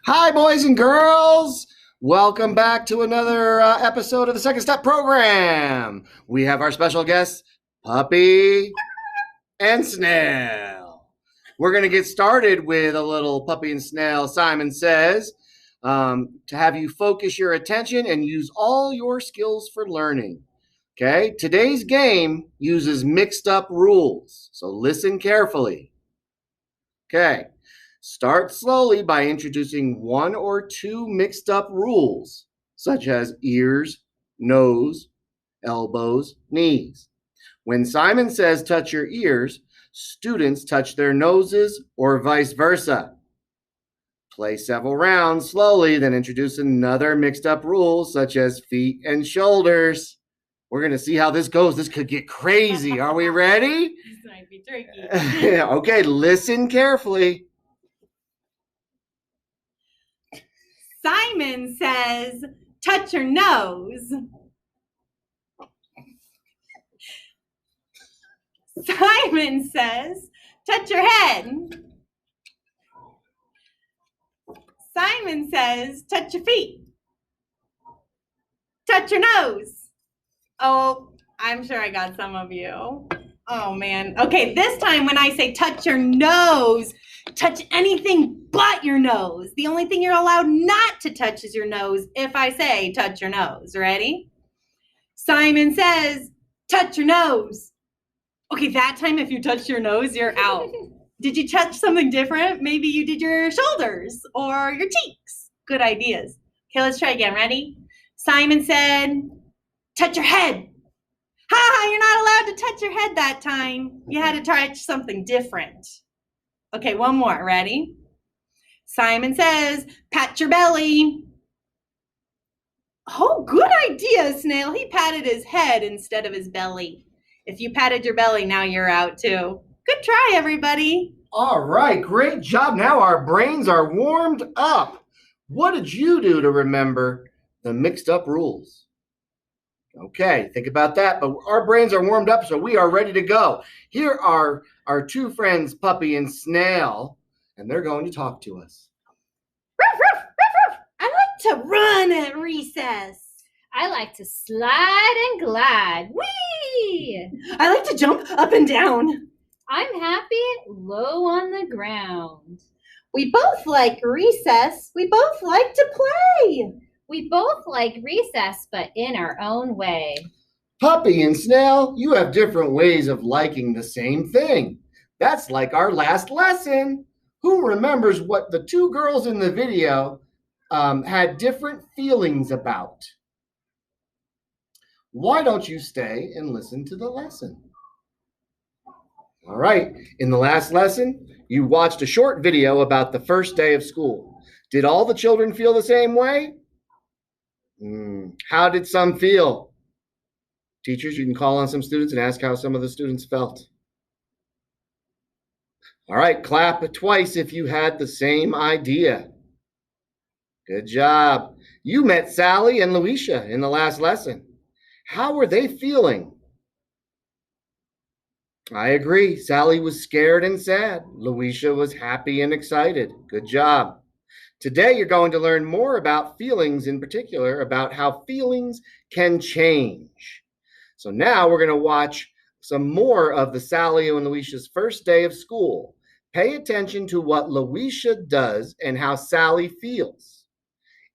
Hi, boys and girls. Welcome back to another episode of the Second Step program. We have our special guests, Puppy and Snail. We're going to get started with a little Puppy and Snail. Simon says to have you focus your attention and use all your skills for learning. Okay, today's game uses mixed up rules, so listen carefully. Okay. Start slowly by introducing one or two mixed up rules, such as ears, nose, elbows, knees. When Simon says touch your ears, students touch their noses or vice versa. Play several rounds slowly, then introduce another mixed up rule, such as feet and shoulders. We're going to see how this goes. This could get crazy. Are we ready? This might be tricky. Okay, listen carefully. Simon says, touch your nose. Simon says, touch your head. Simon says, touch your feet. Touch your nose. Oh, I'm sure I got some of you. Oh, man. Okay, this time when I say touch your nose, touch anything but your nose. The only thing you're allowed not to touch is your nose if I say touch your nose. Ready? Simon says, touch your nose. Okay, that time if you touch your nose, you're out. Did you touch something different? Maybe you did your shoulders or your cheeks. Good ideas. Okay, let's try again. Ready? Simon said, touch your head. Ha, you're not allowed to touch your head that time. You had to touch something different. Okay, one more. Ready? Simon says, pat your belly. Oh, good idea, Snail. He patted his head instead of his belly. If you patted your belly, now you're out too. Good try, everybody. All right, great job. Now our brains are warmed up. What did you do to remember the mixed up rules? Okay, think about that. But our brains are warmed up, so we are ready to go. Here are our two friends, Puppy and Snail, and they're going to talk to us. Ruff, ruff, ruff, ruff. I like to run at recess. I like to slide and glide. Whee! I like to jump up and down. I'm happy low on the ground. We both like recess. We both like to play. We both like recess, but in our own way. Puppy and Snail, you have different ways of liking the same thing. That's like our last lesson. Who remembers what the two girls in the video had different feelings about? Why don't you stay and listen to the lesson? All right, in the last lesson, you watched a short video about the first day of school. Did all the children feel the same way? How did some feel? Teachers, you can call on some students and ask how some of the students felt. All right, clap twice if you had the same idea. Good job. You met Sally and Luisha in the last lesson. How were they feeling? I agree. Sally was scared and sad. Luisha was happy and excited. Good job. Today, you're going to learn more about feelings, in particular, about how feelings can change. So now we're going to watch some more of the Sally and Luisha's first day of school. Pay attention to what Luisha does and how Sally feels.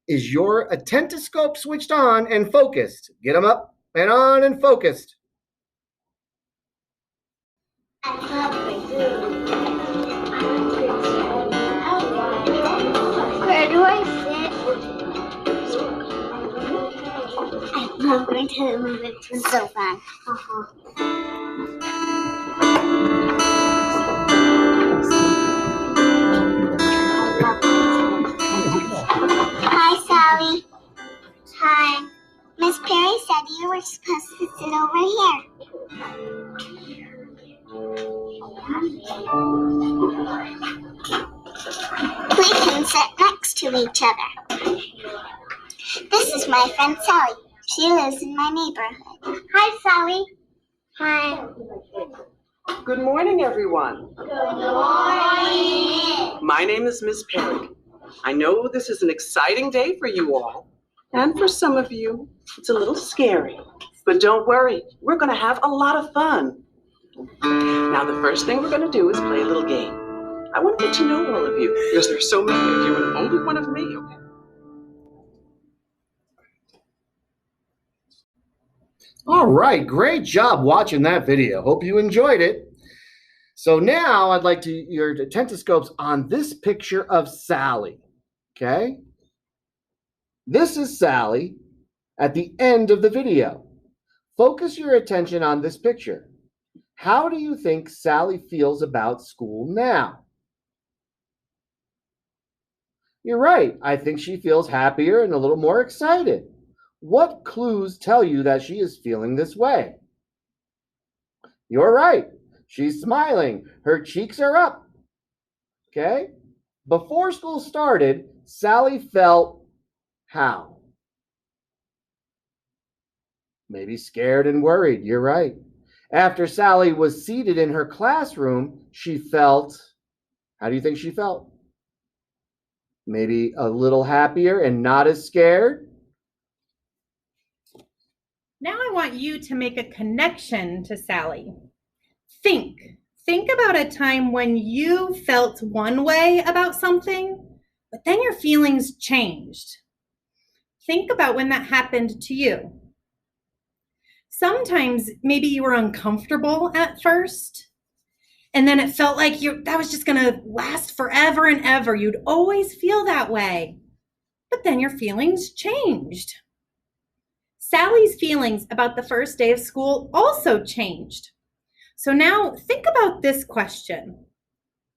Is your attentoscope switched on and focused? Get them up and on and focused. Where do I sit? I'm going to move it to the sofa. Hi, Sally. Hi. Miss Perry said you were supposed to sit over here. We can sit next to each other. This is my friend Sally. She lives in my neighborhood. Hi, Sally. Hi. Good morning, everyone. Good morning. My name is Miss Perry. I know this is an exciting day for you all, and for some of you, it's a little scary. But don't worry, we're going to have a lot of fun. Now, the first thing we're going to do is play a little game. I want to get to know all of you, because there's so many of you and only one of me, okay? All right, great job watching that video. Hope you enjoyed it. So now I'd like your attentoscopes on this picture of Sally, okay? This is Sally at the end of the video. Focus your attention on this picture. How do you think Sally feels about school now? You're right. I think she feels happier and a little more excited. What clues tell you that she is feeling this way? You're right. She's smiling. Her cheeks are up. Okay? Before school started, Sally felt how? Maybe scared and worried. You're right. After Sally was seated in her classroom, she felt, how do you think she felt? Maybe a little happier and not as scared. Now I want you to make a connection to Sally. Think about a time when you felt one way about something, but then your feelings changed. Think about when that happened to you. Sometimes maybe you were uncomfortable at first, and then it felt like that was just going to last forever and ever. You'd always feel that way, but then your feelings changed. Sally's feelings about the first day of school also changed. So now think about this question.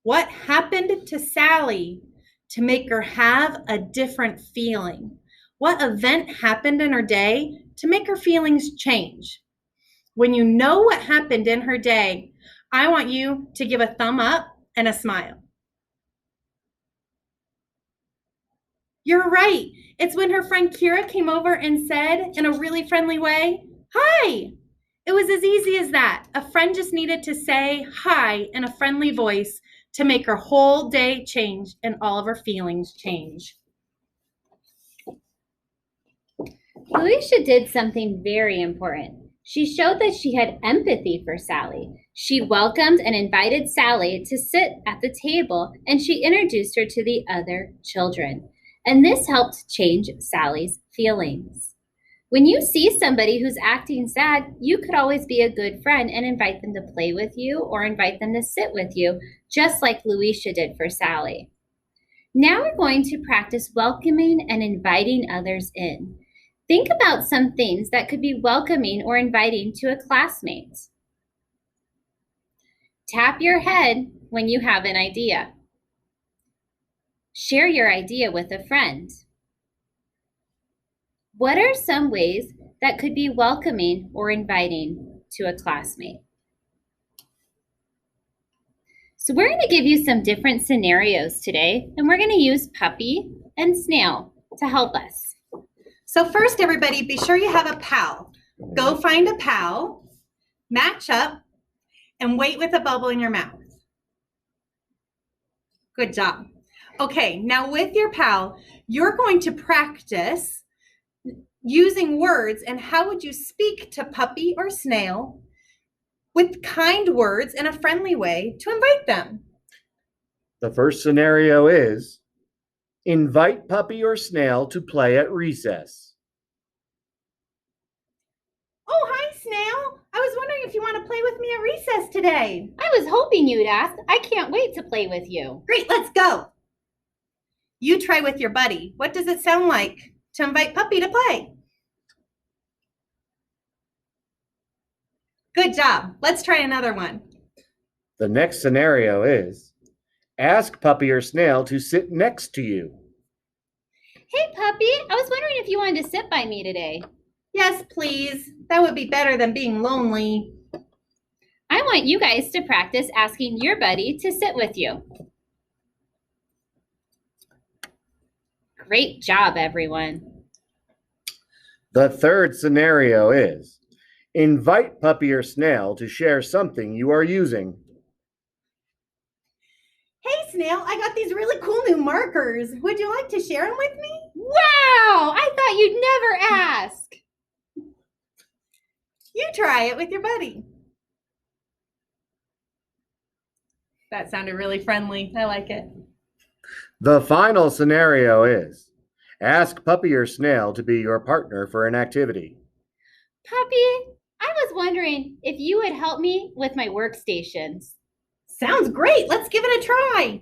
What happened to Sally to make her have a different feeling? What event happened in her day to make her feelings change? When you know what happened in her day, I want you to give a thumb up and a smile. You're right. It's when her friend Kira came over and said in a really friendly way, "Hi." It was as easy as that. A friend just needed to say hi in a friendly voice to make her whole day change and all of her feelings change. Luisha did something very important. She showed that she had empathy for Sally. She welcomed and invited Sally to sit at the table, and she introduced her to the other children. And this helped change Sally's feelings. When you see somebody who's acting sad, you could always be a good friend and invite them to play with you or invite them to sit with you, just like Luisha did for Sally. Now we're going to practice welcoming and inviting others in. Think about some things that could be welcoming or inviting to a classmate. Tap your head when you have an idea. Share your idea with a friend. What are some ways that could be welcoming or inviting to a classmate? So we're going to give you some different scenarios today, and we're going to use Puppy and Snail to help us. So first, everybody, be sure you have a pal. Go find a pal, match up, and wait with a bubble in your mouth. Good job. Okay, now with your pal, you're going to practice using words, and how would you speak to Puppy or Snail with kind words in a friendly way to invite them? The first scenario is, invite Puppy or Snail to play at recess. Oh, hi, Snail. I was wondering if you want to play with me at recess today. I was hoping you'd ask. I can't wait to play with you. Great, let's go. You try with your buddy. What does it sound like to invite Puppy to play? Good job. Let's try another one. The next scenario is, ask Puppy or Snail to sit next to you. Hey, Puppy. I was wondering if you wanted to sit by me today. Yes, please. That would be better than being lonely. I want you guys to practice asking your buddy to sit with you. Great job, everyone. The third scenario is, invite Puppy or Snail to share something you are using. Hey, Snail. I got these really cool new markers. Would you like to share them with me? Wow! I thought you'd never ask. You try it with your buddy. That sounded really friendly. I like it. The final scenario is ask Puppy or Snail to be your partner for an activity. Puppy, I was wondering if you would help me with my workstations. Sounds great. Let's give it a try.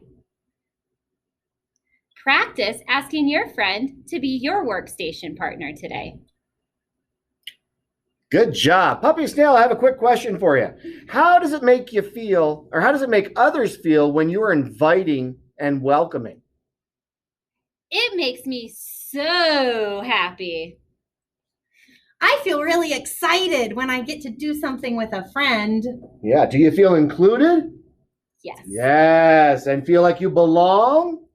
Practice asking your friend to be your workstation partner today. Good job. Puppy Snail, I have a quick question for you. How does it make you feel, or how does it make others feel when you are inviting and welcoming? It makes me so happy. I feel really excited when I get to do something with a friend. Yeah, do you feel included? Yes. Yes, and feel like you belong?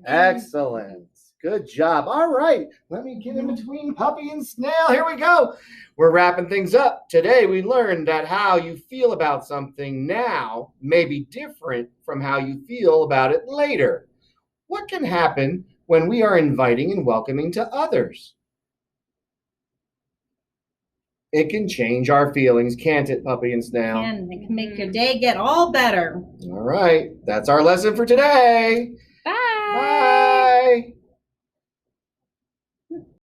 Excellent. Good job. All right, let me get in between Puppy and Snail. Here we go. We're wrapping things up. Today we learned that how you feel about something now may be different from how you feel about it later. What can happen when we are inviting and welcoming to others? It can change our feelings, can't it, Puppy and Snail? It can make your day get all better. All right, that's our lesson for today. Bye. Bye.